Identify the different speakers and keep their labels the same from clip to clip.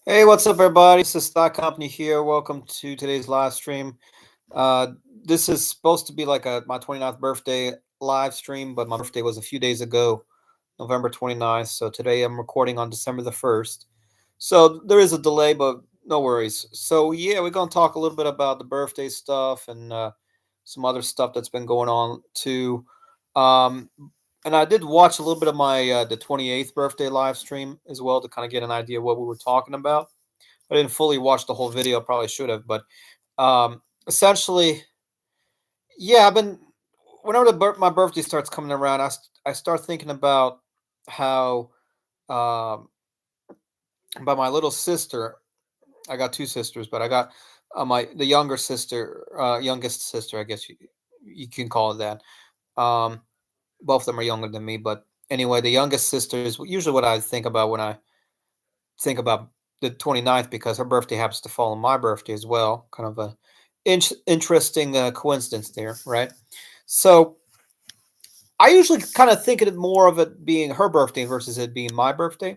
Speaker 1: Hey, what's up, everybody? This is Stock Company here. Welcome to today's live stream. Uh, this is supposed to be like my 29th birthday live stream, but my birthday was a few days ago, November 29th. So today I'm recording on December the 1st. So there is a delay, but no worries. So, yeah, we're going to talk a little bit about the birthday stuff and some other stuff that's been going on too. Um, and I did watch a little bit of my the 28th birthday live stream as well to kind of get an idea of what we were talking about. I didn't fully watch the whole video. Probably should have, but essentially, yeah, I've been whenever my birthday starts coming around, I start thinking about how um, about my little sister. I got two sisters, but I got my the younger sister, youngest sister, I guess you can call it that. Um, Both of them are younger than me, but anyway, the youngest sister is usually what I think about when I think about the 29th because her birthday happens to fall on my birthday as well. Kind of a interesting coincidence there, right? So I usually kind of think of it more of it being her birthday versus it being my birthday.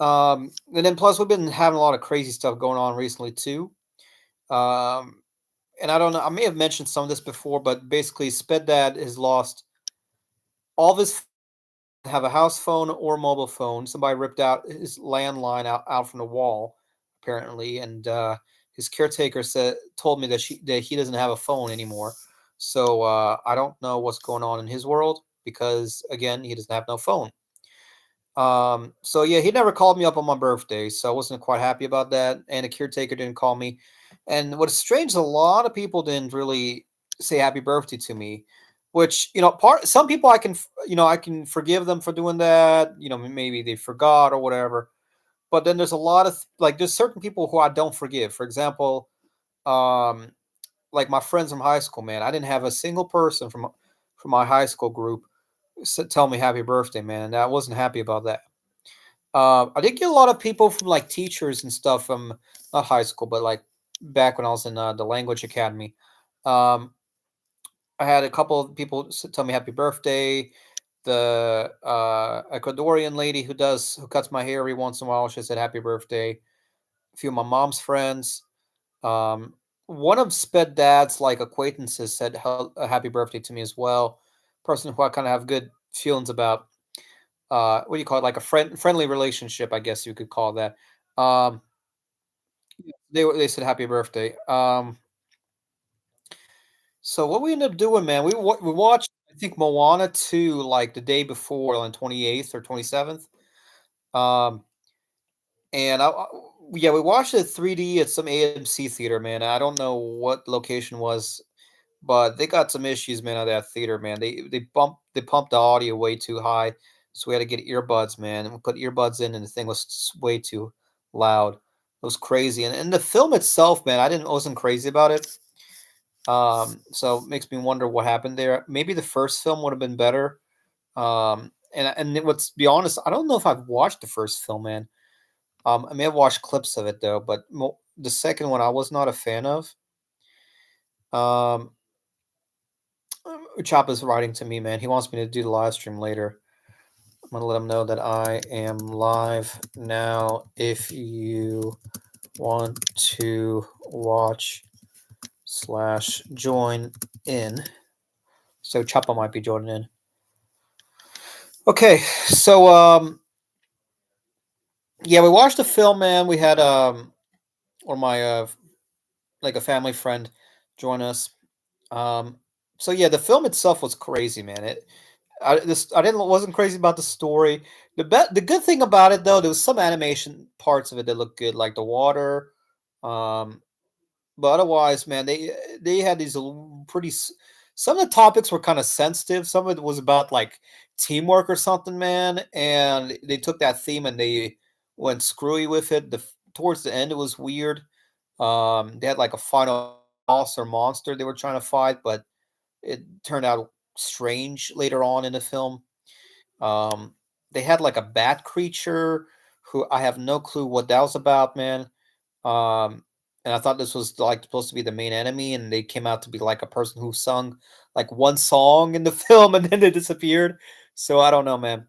Speaker 1: And then plus we've been having a lot of crazy stuff going on recently too. Um, and I don't know, I may have mentioned some of this before, but basically, Sped Dad has lost all of his have a house phone or mobile phone. Somebody ripped out his landline out from the wall, apparently, and his caretaker told me that he doesn't have a phone anymore. So I don't know what's going on in his world because again he doesn't have no phone. So yeah, he never called me up on my birthday, so I wasn't quite happy about that. And the caretaker didn't call me. And what's strange, is a lot of people didn't really say happy birthday to me, which part some people I can forgive them for doing that. Maybe they forgot or whatever. But then there's a lot of like there's certain people who I don't forgive. For example, um, like my friends from high school, man, I didn't have a single person from my high school group tell me happy birthday, man. And I wasn't happy about that. I did get a lot of people from like teachers and stuff from not high school, but like back when I was in the language academy. Um, I had a couple of people tell me happy birthday. The Ecuadorian lady who cuts my hair every once in a while, she said happy birthday. A few of my mom's friends. Um, One of Sped Dad's like acquaintances said a happy birthday to me as well. Person who I kind of have good feelings about. What do you call it? Like a friendly relationship, I guess you could call that. Um, they said happy birthday. So what we ended up doing, man, we watched I think Moana 2 like the day before on 28th or 27th. Um, and yeah, we watched it 3D at some AMC theater, man. I don't know what location was, but they got some issues, man, at that theater, man. They pumped the audio way too high, so we had to get earbuds, man. And we put earbuds in, and the thing was way too loud. It was crazy, and the film itself, man, I wasn't crazy about it. So it makes me wonder what happened there. Maybe the first film would have been better. Let's be honest, I don't know if I've watched the first film, man. I may have watched clips of it though, but the second one I was not a fan of. Um, Choppa's writing to me, man. He wants me to do the live stream later. I'm gonna let him know that I am live now. If you want to watch slash join in, so Choppa might be joining in. Okay, so yeah, we watched the film, man. We had or my like a family friend join us. Um, so yeah, the film itself was crazy, man. I didn't wasn't crazy about the story. The good thing about it though, there was some animation parts of it that looked good, like the water. Um, but otherwise, man, they had these some of the topics were kind of sensitive. Some of it was about like teamwork or something, man, and they took that theme and they went screwy with it. Towards the end, it was weird. They had like a final boss or monster they were trying to fight, but it turned out strange later on in the film. Um, they had like a bat creature who I have no clue what that was about, man. Um, and I thought this was like supposed to be the main enemy, and they came out to be like a person who sung like one song in the film and then they disappeared. So I don't know, man.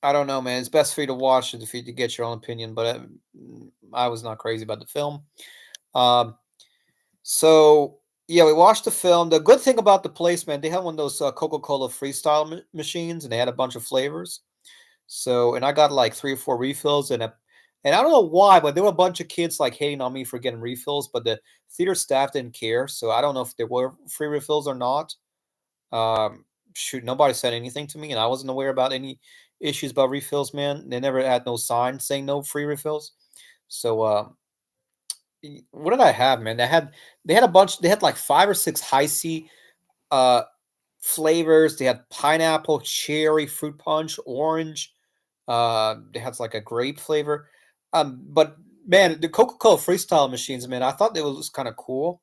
Speaker 1: I don't know, man. It's best for you to watch it if you to get your own opinion. But I was not crazy about the film. Um, so yeah, we watched the film. The good thing about the place, man, they had one of those Coca-Cola freestyle machines, and they had a bunch of flavors. So, and I got like 3 or 4 refills, and I don't know why, but there were a bunch of kids like hating on me for getting refills, but the theater staff didn't care. So I don't know if there were free refills or not. Um, Shoot, nobody said anything to me, and I wasn't aware about any issues about refills, man. They never had no sign saying no free refills. So, what did I have, man? They had a bunch. They had like 5 or 6 high C uh flavors. They had pineapple, cherry, fruit punch, orange. It has like a grape flavor. But man, the Coca-Cola freestyle machines, man, I thought it was kind of cool,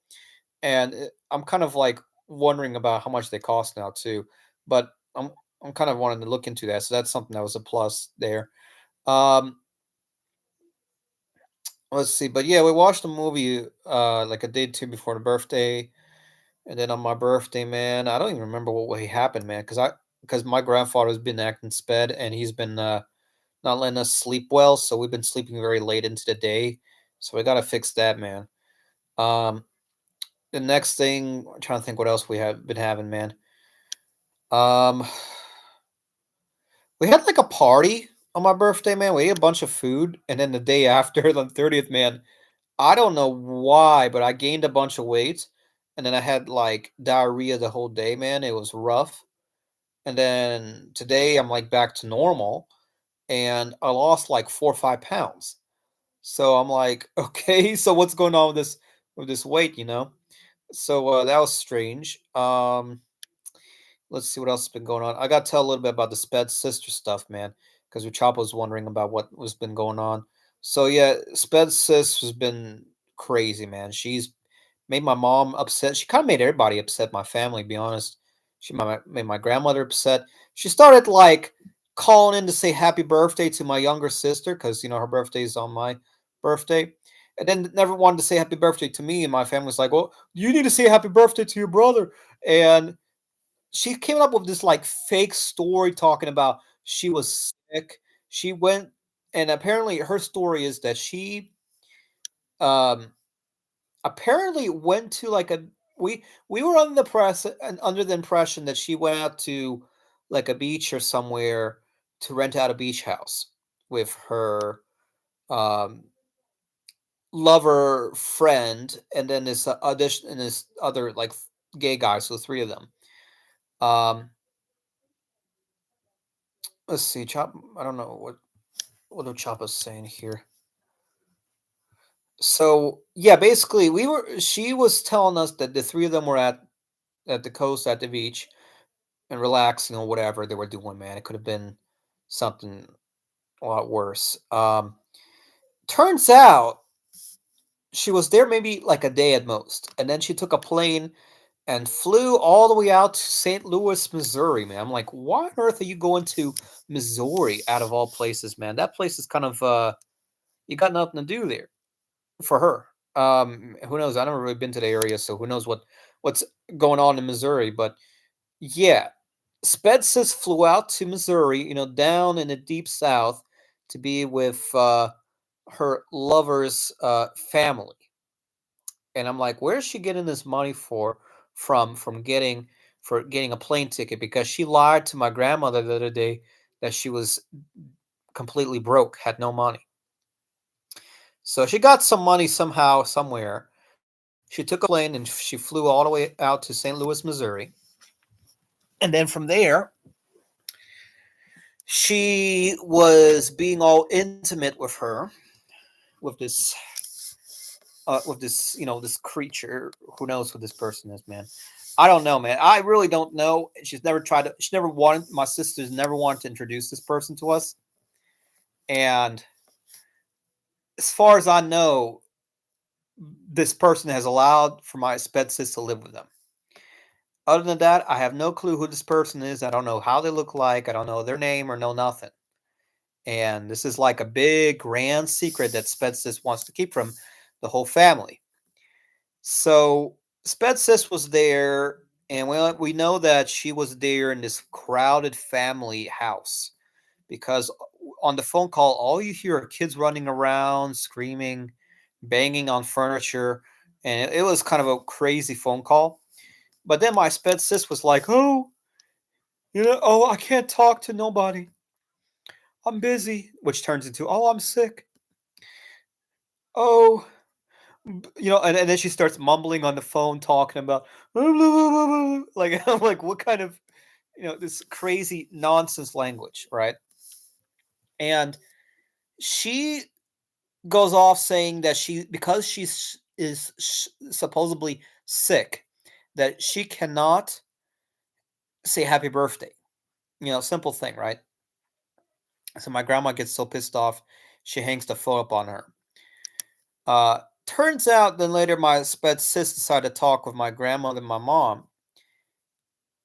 Speaker 1: and I'm kind of like wondering about how much they cost now too. But I'm kind of wanting to look into that, so that's something that was a plus there. Um, let's see, but yeah, we watched the movie like a day or two before the birthday, and then on my birthday, man, I don't even remember what happened, man, because my grandfather's been acting sped, and he's been not letting us sleep well, so we've been sleeping very late into the day. So we gotta fix that, man. Um, the next thing, I'm trying to think what else we have been having, man. Um, we had like a party on my birthday, man. We ate a bunch of food, and then the day after, the 30th, man, I don't know why, but I gained a bunch of weight, and then I had like diarrhea the whole day, man. It was rough. And then today I'm like back to normal, and I lost like 4 or 5 pounds. So I'm like, okay, so what's going on with this weight, you know? So that was strange. Let's see what else has been going on. I got to tell a little bit about the Sped sister stuff, man, because Choppa was wondering about what was been going on. So yeah, Sped sis has been crazy, man. She's made my mom upset. She kind of made everybody upset. My family, to be honest. She made my grandmother upset. She started like calling in to say happy birthday to my younger sister because her birthday is on my birthday, and then never wanted to say happy birthday to me. And my family was like, "Well, you need to say happy birthday to your brother." And she came up with this like fake story talking about she was sick. She went, and apparently her story is that she um apparently went to like a we were under the press and under the impression that she went out to like a beach or somewhere to rent out a beach house with her um lover friend, and then this audition and this other like gay guy, so 3 of them. um let's see, chop, I don't know what the Choppa's saying here. So yeah, basically she was telling us that the 3 of them were at the coast at the beach and relaxing or whatever they were doing, man. It could have been something a lot worse. Turns out she was there maybe like a day at most, and then she took a plane and flew all the way out to St. Louis, Missouri, man. I'm like, why on earth are you going to Missouri out of all places, man? That place is kind of you got nothing to do there for her. Who knows? I've never really been to the area, so who knows what's going on in Missouri, but yeah, Spetses flew out to Missouri, down in the deep south to be with her lover's family. And I'm like, where's she getting this money from getting a plane ticket? Because she lied to my grandmother the other day that she was completely broke, had no money. So she got some money somehow, somewhere. She took a plane and she flew all the way out to St. Louis, Missouri. And then from there, she was being all intimate with her, with this creature. Who knows who this person is, man? I don't know, man. I really don't know. She never wanted, my sisters never wanted to introduce this person to us. And as far as I know, this person has allowed for my sped sis to live with them. Other than that, I have no clue who this person is. I don't know how they look like. I don't know their name or know nothing. And this is like a big grand secret that Spedsis wants to keep from the whole family. So Spedsis was there, and we know that she was there in this crowded family house because on the phone call, all you hear are kids running around, screaming, banging on furniture, and it was kind of a crazy phone call. But then my sped sis was like, "Oh, oh, I can't talk to nobody. I'm busy," which turns into, "Oh, I'm sick. Oh, and then she starts mumbling on the phone, talking about like I'm like, what kind of this crazy nonsense language, right? And she goes off saying that because supposedly sick, that she cannot say happy birthday. Simple thing, right? So my grandma gets so pissed off, she hangs the phone up on her. Turns out then later my sped sis decided to talk with my grandmother and my mom.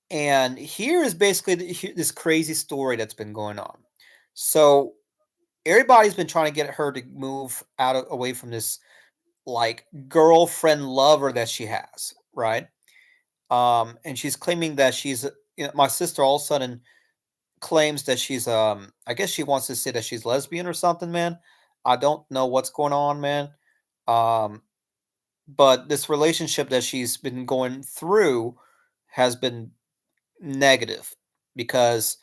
Speaker 1: And here is basically this crazy story that's been going on. So everybody's been trying to get her to move away from this like girlfriend lover that she has, right? And she's claiming that my sister all of a sudden claims that she's I guess she wants to say that she's lesbian or something, man. I don't know what's going on, man. Um, but this relationship that she's been going through has been negative because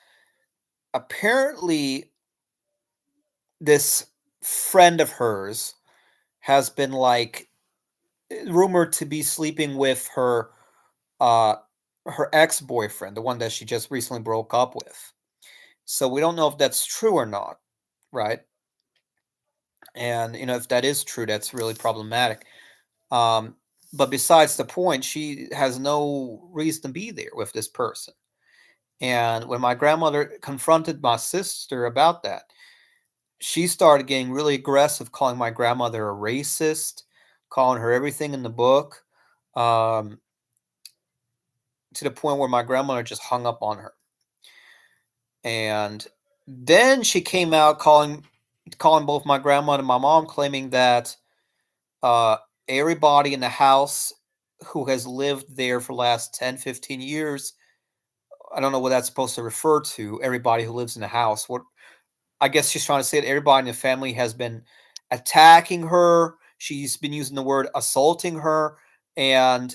Speaker 1: apparently this friend of hers has been like rumored to be sleeping with uh her ex-boyfriend, the one that she just recently broke up with. So we don't know if that's true or not, right? And if that is true, that's really problematic. Um but besides the point, she has no reason to be there with this person. And when my grandmother confronted my sister about that, she started getting really aggressive, calling my grandmother a racist, calling her everything in the book, um, to the point where my grandmother just hung up on her. And then she came out calling both my grandmother and my mom, claiming that uh, everybody in the house who has lived there for the last 10, 15 years, I don't know what that's supposed to refer to, everybody who lives in the house. What I guess she's trying to say that everybody in the family has been attacking her. She's been using the word assaulting her and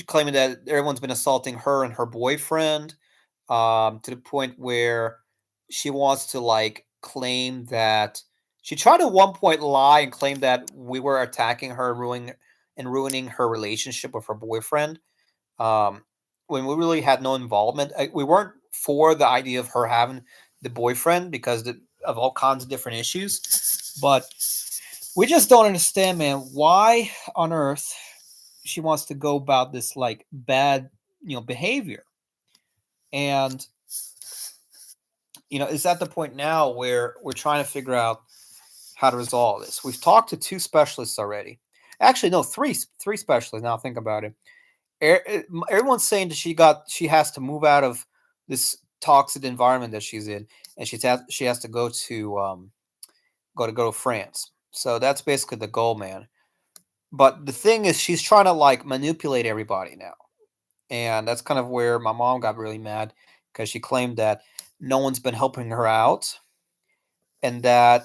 Speaker 1: claiming that everyone's been assaulting her and her boyfriend, to the point where she wants to like claim that she tried to at one point lie and claim that we were attacking her, ruining her relationship with her boyfriend. Um, when we really had no involvement. We weren't for the idea of her having the boyfriend because of all kinds of different issues, but we just don't understand, man, why on earth she wants to go about this like bad, behavior. And it's at the point now where we're trying to figure out how to resolve this. We've talked to two specialists already. Actually, no, three specialists. Now think about it. Everyone's saying that she has to move out of this toxic environment that she's in, and she has to go to France. So that's basically the goal, man. But the thing is, she's trying to like manipulate everybody now, and that's kind of where my mom got really mad because she claimed that no one's been helping her out, and that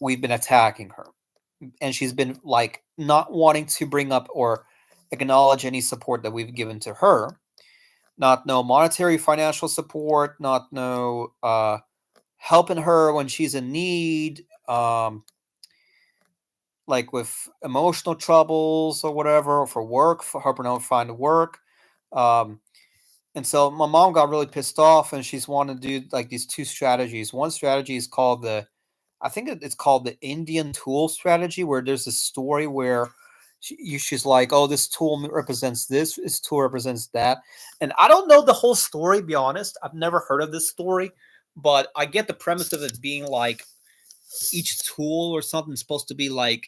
Speaker 1: we've been attacking her, and she's been like not wanting to bring up or acknowledge any support that we've given to her. Not no monetary financial support, not no helping her when she's in need, like with emotional troubles or whatever, or for work, for helping her find work. Um, and so my mom got really pissed off, and she's wanting to do like these two strategies. One strategy is called I think it's called the Indian tool strategy, where there's a story where she's like, oh, this tool represents this tool represents that. And I don't know the whole story, be honest. I've never heard of this story, but I get the premise of it being like each tool or something is supposed to be like,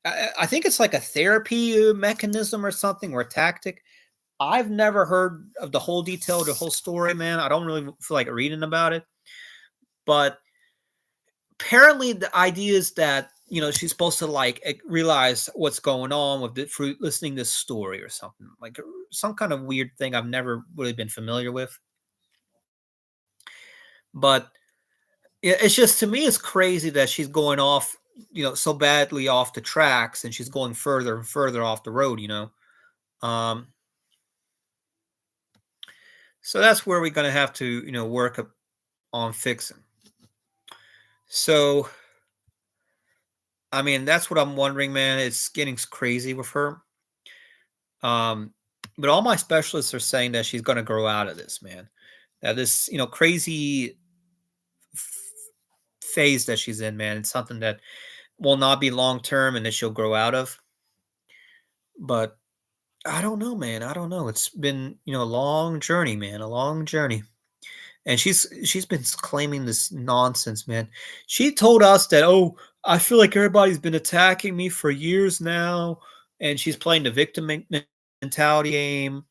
Speaker 1: I think it's like a therapy mechanism or something, or a tactic. I've never heard of the whole detail, the whole story, man. I don't really feel like reading about it. But apparently the idea is that she's supposed to like realize what's going on with through listening to this story or something, like some kind of weird thing I've never really been familiar with. But Yeah, it's just to me, it's crazy that she's going off, so badly off the tracks, and she's going further and further off the road. Um, so that's where we're gonna have to, work on fixing. So, I mean, that's what I'm wondering, man. It's getting crazy with her. Um, but all my specialists are saying that she's gonna grow out of this, man. That this, crazy phase that she's in, man. It's something that will not be long term and that she'll grow out of. But I don't know, man. I don't know. It's been, a long journey, man, a long journey. And she's been claiming this nonsense, man. She told us that, "Oh, I feel like everybody's been attacking me for years now," and she's playing the victim mentality game.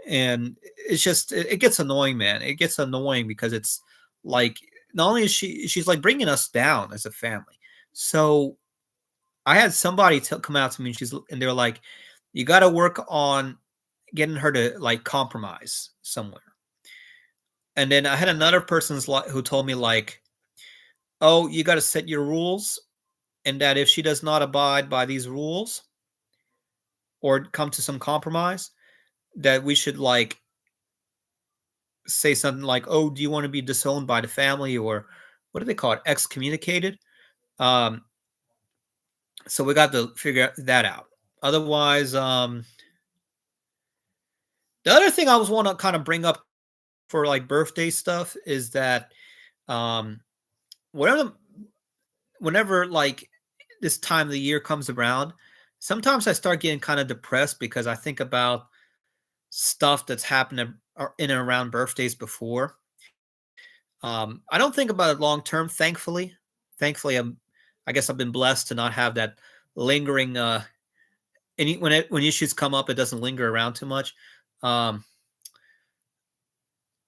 Speaker 1: And it's just it gets annoying, man. It gets annoying because it's like not only is she's like bringing us down as a family. So I had somebody come out to me, and they're like, "You got to work on getting her to like compromise somewhere." And then I had another person's who told me like, "Oh, you got to set your rules, and that if she does not abide by these rules or come to some compromise, that we should like say something like, "Oh, do you want to be disowned by the family or what do they call it, excommunicated?" Um, so we got to figure that out. Otherwise, the other thing I was want to kind of bring up for like birthday stuff is that um, whenever whenever like this time of the year comes around, sometimes I start getting kind of depressed because I think about stuff that's happened in and around birthdays before. I don't think about it long term, thankfully. Thankfully, I guess I've been blessed to not have that lingering. When issues come up, it doesn't linger around too much. Um,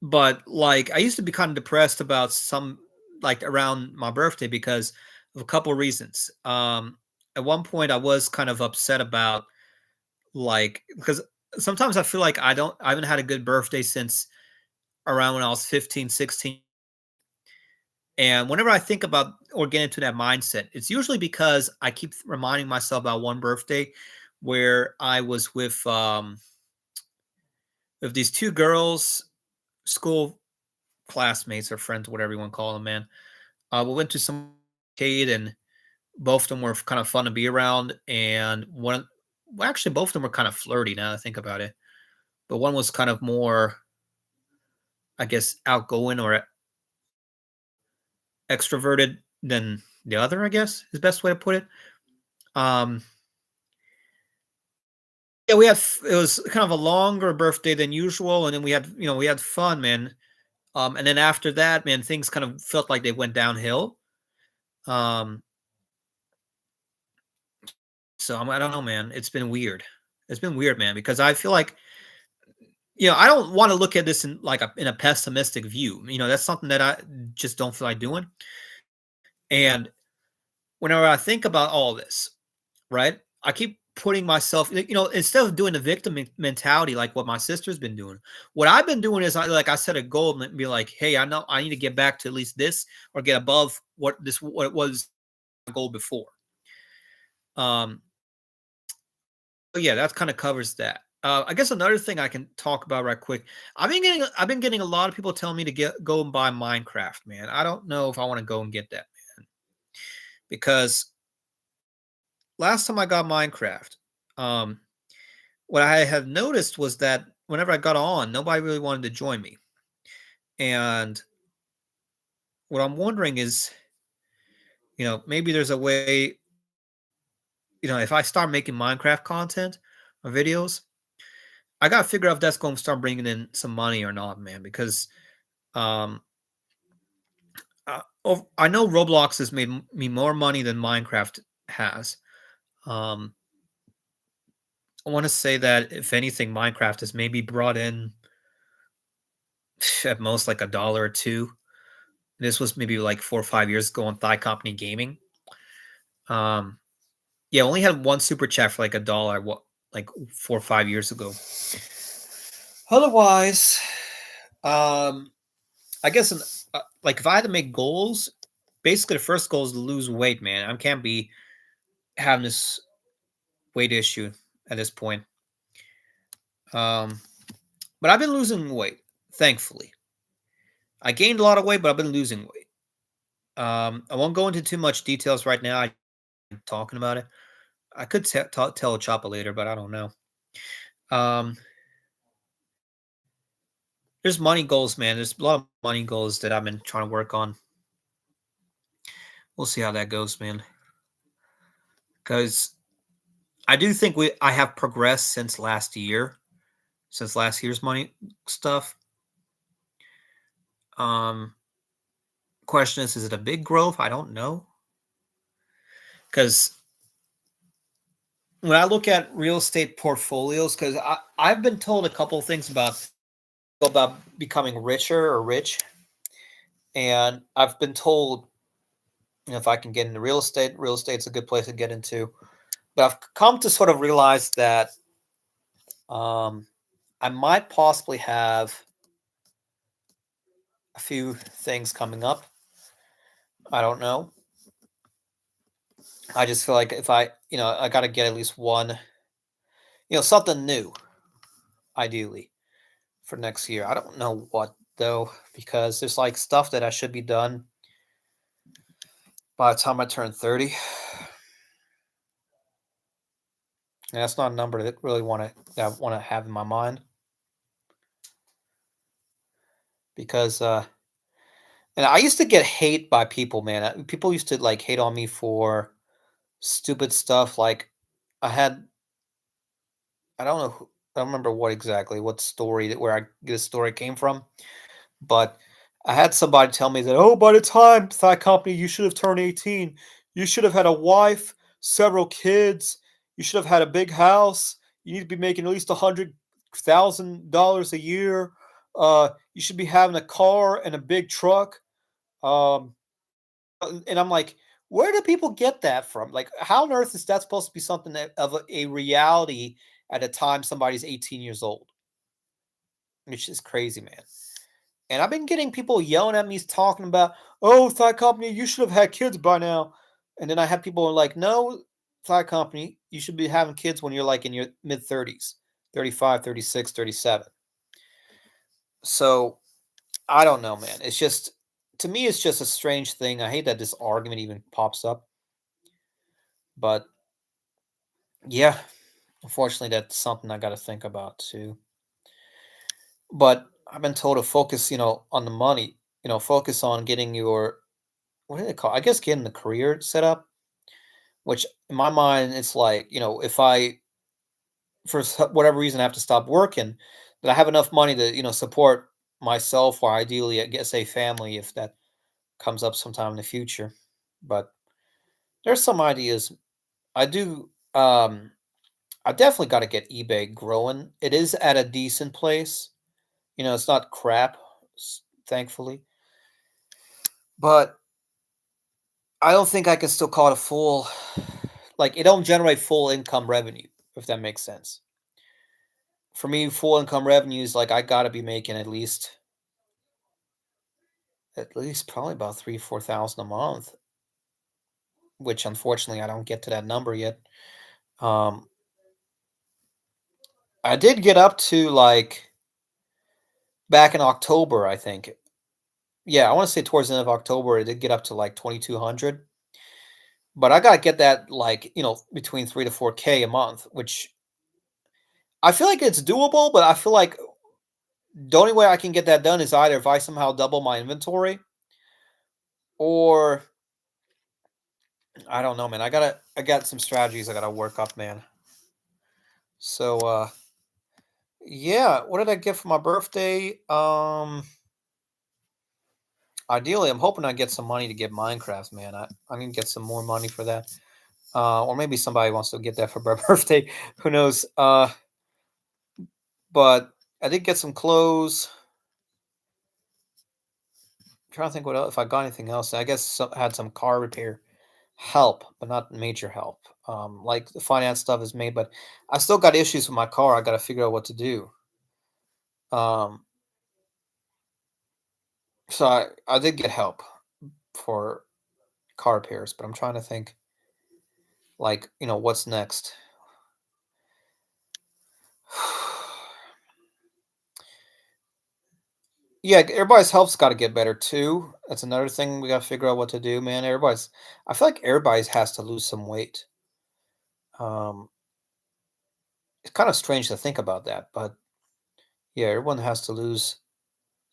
Speaker 1: but like, I used to be kind of depressed about some like around my birthday because of a couple of reasons. At one point, I was kind of upset about like because sometimes I feel like I haven't had a good birthday since around when I was 15, 16. And whenever I think about or get into that mindset, it's usually because I keep reminding myself about one birthday where I was with these two girls, school classmates or friends, whatever you want to call them, man. We went to some arcade and both of them were kind of fun to be around. And well, actually, both of them were kind of flirty now that I think about it. But one was kind of more, I guess, outgoing or extroverted than the other, I guess is the best way to put it. Um, yeah, it was kind of a longer birthday than usual, and then we had fun, man. And then after that, man, things kind of felt like they went downhill. Um, so I don't know, man. It's been weird. It's been weird, man, because I feel like I don't want to look at this in a pessimistic view. That's something that I just don't feel like doing. And whenever I think about all this, right? I keep putting myself, instead of doing the victim mentality like what my sister's been doing, what I've been doing is I set a goal and be like, hey, I know I need to get back to at least this or get above what it was my goal before. Um, so yeah, that kind of covers that. I guess another thing I can talk about right quick. I've been getting a lot of people telling me to go and buy Minecraft, man. I don't know if I want to go and get that, man, because last time I got Minecraft, um, what I had noticed was that whenever I got on, nobody really wanted to join me. And what I'm wondering is, maybe there's a way, if I start making Minecraft content or videos, I got to figure out if that's going to start bringing in some money or not, man, because um, I know Roblox has made me more money than Minecraft has. Um, I want to say that if anything, Minecraft has maybe brought in at most like $1 or two. This was maybe like 4 or 5 years ago on THYCOMPANY Gaming. Um, yeah, only had one super chat for like $1. What, like 4 or 5 years ago. Otherwise, um, I guess like if I had to make goals, basically the first goal is to lose weight, man. I can't be having this weight issue at this point. Um, but I've been losing weight, thankfully. I gained a lot of weight, but I've been losing weight. I won't go into too much details right now. I'm talking about it. I could tell Choppa later, but I don't know. Um, there's money goals, man. There's a lot of money goals that I've been trying to work on. We'll see how that goes, man. Because I do think I have progressed since last year's money stuff. Um, question is it a big growth? I don't know. Because when I look at real estate portfolios, because I've been told a couple of things about becoming richer or rich, and I've been told, if I can get into real estate's a good place to get into. But I've come to sort of realize that um, I might possibly have a few things coming up. I don't know. I just feel like if I got to get at least one, something new, ideally, for next year. I don't know what though, because there's like stuff that I should be done by the time I turn 30. And that's not a number that really that I want to have in my mind, because and I used to get hate by people, man. People used to like hate on me for stupid stuff. Like I had, I don't know, I don't remember what story where this story came from, but I had somebody tell me that, oh, by the time Thigh Company, you should have turned 18. You should have had a wife, several kids. You should have had a big house. You need to be making at least $100,000 a year. You should be having a car and a big truck. Um, and I'm like, where do people get that from? Like, how on earth is that supposed to be something of a reality at a time somebody's 18 years old? Which is crazy, man. And I've been getting people yelling at me talking about, oh, Thigh Company, you should have had kids by now. And then I have people like, no, Thigh Company, you should be having kids when you're like in your mid 30s, 35, 36, 37. So I don't know, man. It's just, to me, it's just a strange thing. I hate that this argument even pops up. But yeah, unfortunately, that's something I got to think about too. But I've been told to focus, on the money, focus on getting your, what do they call? I guess getting the career set up, which in my mind, it's like, if I, for whatever reason, have to stop working, that I have enough money to, support myself or ideally, I guess, a family if that comes up sometime in the future. But there's some ideas. I do, I definitely got to get eBay growing. It is at a decent place. It's not crap, thankfully. But I don't think I can still call it a full, like, it don't generate full income revenue, if that makes sense. For me, full income revenue is like I gotta be making at least probably about 3, 4 thousand a month, which unfortunately I don't get to that number yet. Um, I did get up to like back in October, I think. Yeah, I want to say towards the end of October, it did get up to like 2,200. But I gotta get that like between 3 to 4K a month, which I feel like it's doable. But I feel like the only way I can get that done is either if I somehow double my inventory, or I don't know, man. I got some strategies I gotta work up, man. So yeah, what did I get for my birthday? Ideally I'm hoping I get some money to get Minecraft, man. I'm gonna get some more money for that. Or maybe somebody wants to get that for my birthday. Who knows? But I did get some clothes. I'm trying to think what else, if I got anything else. I guess I had some car repair help, but not major help. Like the finance stuff is made, but I still got issues with my car. I got to figure out what to do. Um, So I did get help for car repairs, but I'm trying to think, like, what's next? Yeah, everybody's health's got to get better too. That's another thing we got to figure out what to do, man. I feel like everybody's has to lose some weight. Um, it's kind of strange to think about that, but yeah, everyone has to lose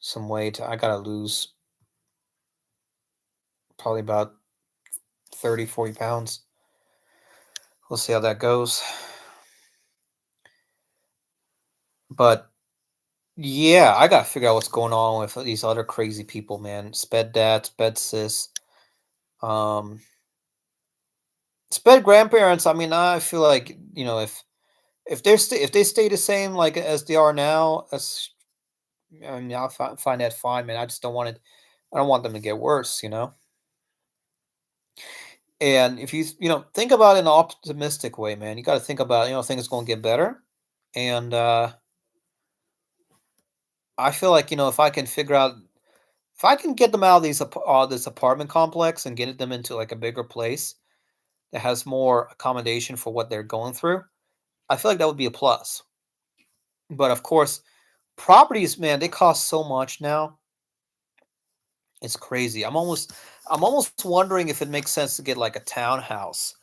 Speaker 1: some weight. I gotta lose probably about 30, 40 pounds. We'll see how that goes. But yeah, I gotta figure out what's going on with these other crazy people, man. Sped dads, sped sis, um, sped grandparents. I mean, I feel like if they stay the same like as they are now, I mean, I'll find that fine, man. I just don't want it. I don't want them to get worse. And if think about it in an optimistic way, man, you got to think about things going to get better. And I feel like if I can figure out if I can get them out of this apartment complex and get them into like a bigger place that has more accommodation for what they're going through, I feel like that would be a plus. But of course, properties, man, they cost so much now. It's crazy. I'm almost wondering if it makes sense to get like a townhouse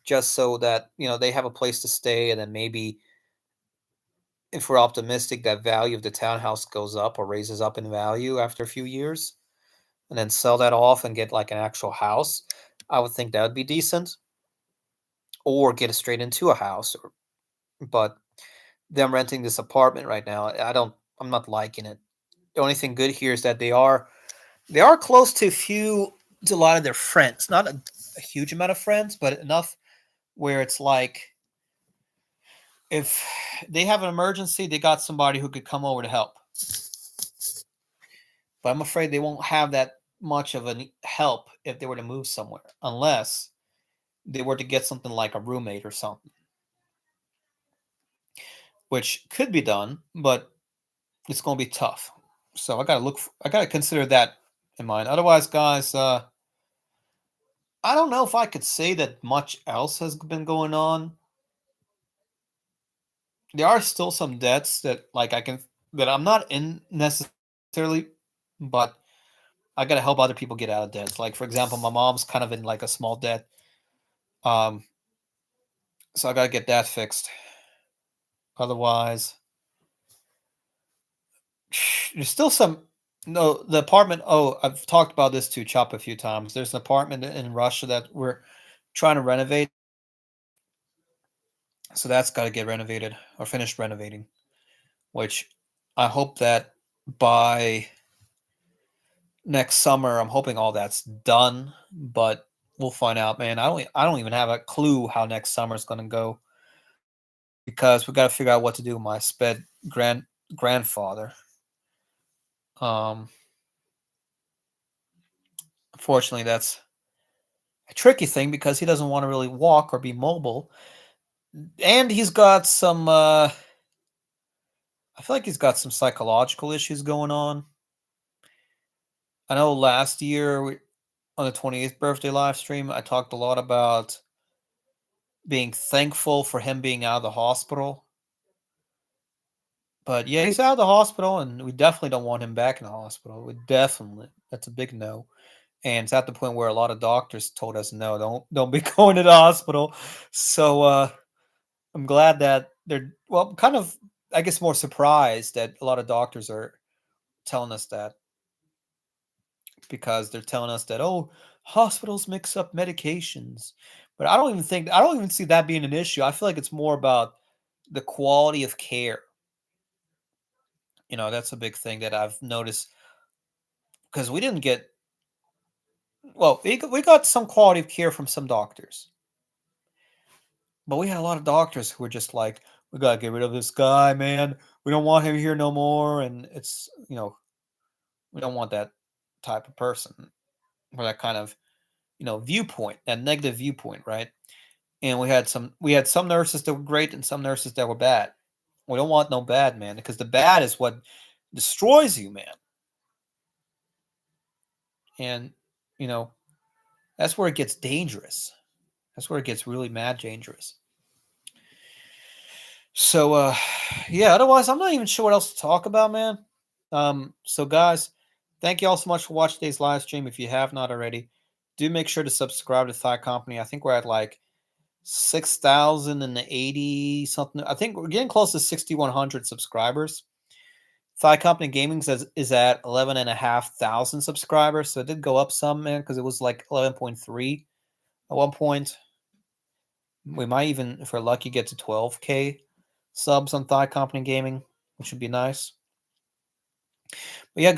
Speaker 1: just so that, they have a place to stay, and then maybe if we're optimistic that value of the townhouse goes up or raises up in value after a few years, and then sell that off and get like an actual house. I would think that would be decent, or get it straight into a house. But them renting this apartment right now, I'm not liking it. The only thing good here is that they are close to a lot of their friends. Not a huge amount of friends, but enough where it's like if they have an emergency, they got somebody who could come over to help. But I'm afraid they won't have that much of a help if they were to move somewhere, unless they were to get something like a roommate or something, which could be done, but it's going to be tough. So I got to consider that in mind. Otherwise, guys, I don't know if I could say that much else has been going on. There are still some debts that I'm not in necessarily, but I got to help other people get out of debts. Like for example, my mom's kind of in like a small debt. Um, so I got to get that fixed. Otherwise, there's still some. No, the apartment. Oh, I've talked about this to Chop a few times. There's an apartment in Russia that we're trying to renovate. So that's got to get renovated or finished renovating, which I hope that by next summer, I'm hoping all that's done, but we'll find out, man. I don't even have a clue how next summer is going to go, because we got to figure out what to do with my sped grandfather. Um, Unfortunately, that's a tricky thing because he doesn't want to really walk or be mobile, and he's got some. I feel like he's got some psychological issues going on. I know last year on the 28th birthday live stream, I talked a lot about being thankful for him being out of the hospital. But yeah, he's out of the hospital, and we definitely don't want him back in the hospital. We definitely, that's a big no. And it's at the point where a lot of doctors told us no, don't be going to the hospital. So I'm glad that I'm kind of, I guess, more surprised that a lot of doctors are telling us that, because they're telling us that, oh, hospitals mix up medications. But I don't even see that being an issue. I feel like it's more about the quality of care. That's a big thing that I've noticed, because we didn't get, well, we got some quality of care from some doctors, but we had a lot of doctors who were just like, we got to get rid of this guy, man. We don't want him here no more. And we don't want that type of person, or that kind of, viewpoint, that negative viewpoint, right? And we had some nurses that were great and some nurses that were bad. We don't want no bad, man, because the bad is what destroys you, man. And, you know, that's where it gets dangerous. That's where it gets really mad dangerous. So, yeah, otherwise, I'm not even sure what else to talk about, man. So, guys, thank you all so much for watching today's live stream. If you have not already, do make sure to subscribe to Thigh Company. I think we're at like 6,080 something. I think we're getting close to 6,100 subscribers. Thigh Company Gaming is at 11,500 subscribers. So it did go up some, man, because it was like 11.3 at one point. We might even, if we're lucky, get to 12K subs on Thigh Company Gaming, which would be nice. But yeah,